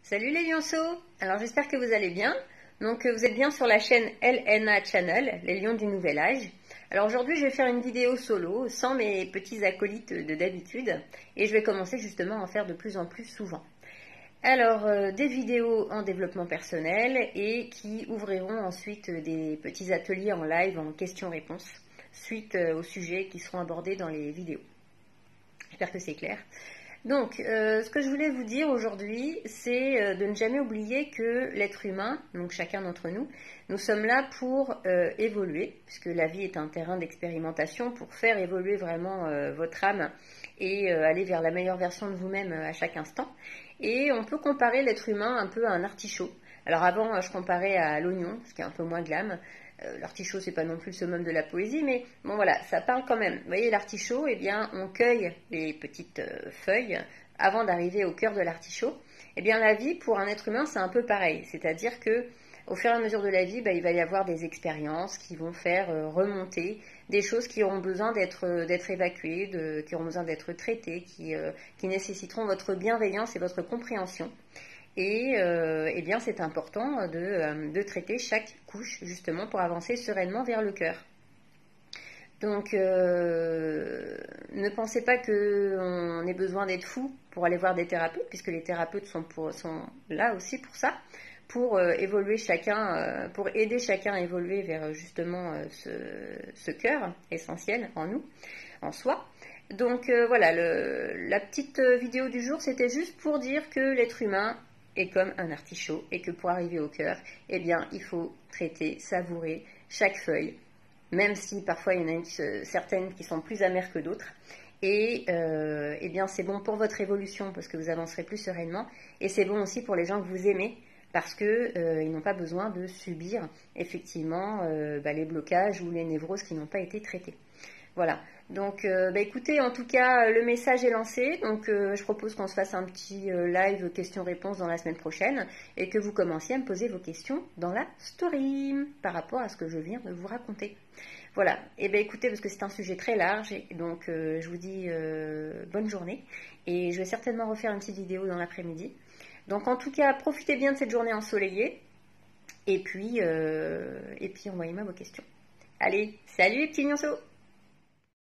Salut les lionceaux. Alors j'espère que vous allez bien. Donc vous êtes bien sur la chaîne LNA Channel, les lions du nouvel âge. Alors aujourd'hui je vais faire une vidéo solo, sans mes petits acolytes de d'habitude. Et je vais commencer justement à en faire de plus en plus souvent. Alors des vidéos en développement personnel et qui ouvriront ensuite des petits ateliers en live en questions-réponses suite aux sujets qui seront abordés dans les vidéos. J'espère que c'est clair. Donc, ce que je voulais vous dire aujourd'hui, c'est de ne jamais oublier que l'être humain, donc chacun d'entre nous, nous sommes là pour évoluer, puisque la vie est un terrain d'expérimentation pour faire évoluer vraiment votre âme et aller vers la meilleure version de vous-même à chaque instant. Et on peut comparer l'être humain un peu à un artichaut. Alors avant, je comparais à l'oignon, ce qui est un peu moins glam. L'artichaut, c'est pas non plus le summum de la poésie, mais bon voilà, ça parle quand même. Vous voyez, l'artichaut, eh bien, on cueille les petites feuilles avant d'arriver au cœur de l'artichaut. Eh bien, la vie, pour un être humain, c'est un peu pareil. C'est-à-dire que, au fur et à mesure de la vie, il va y avoir des expériences qui vont faire remonter des choses qui auront besoin d'être évacuées, qui auront besoin d'être traitées, qui nécessiteront votre bienveillance et votre compréhension. Et eh bien, c'est important de traiter chaque couche, justement, pour avancer sereinement vers le cœur. Donc, ne pensez pas qu'on ait besoin d'être fou pour aller voir des thérapeutes, puisque les thérapeutes sont là aussi pour ça, pour évoluer chacun, pour aider chacun à évoluer vers justement ce cœur essentiel en nous, en soi. Donc voilà, la petite vidéo du jour, c'était juste pour dire que l'être humain est comme un artichaut et que pour arriver au cœur, eh bien, il faut traiter, savourer chaque feuille, même si parfois il y en a certaines qui sont plus amères que d'autres. Et eh bien, c'est bon pour votre évolution parce que vous avancerez plus sereinement. Et c'est bon aussi pour les gens que vous aimez parce qu'ils n'ont pas besoin de subir effectivement les blocages ou les névroses qui n'ont pas été traités. Voilà, donc écoutez, en tout cas, le message est lancé, donc je propose qu'on se fasse un petit live questions-réponses dans la semaine prochaine et que vous commenciez à me poser vos questions dans la story par rapport à ce que je viens de vous raconter. Voilà, et bien écoutez, parce que c'est un sujet très large, donc je vous dis bonne journée et je vais certainement refaire une petite vidéo dans l'après-midi. Donc en tout cas, profitez bien de cette journée ensoleillée et puis envoyez-moi vos questions. Allez, salut les petits lionceaux!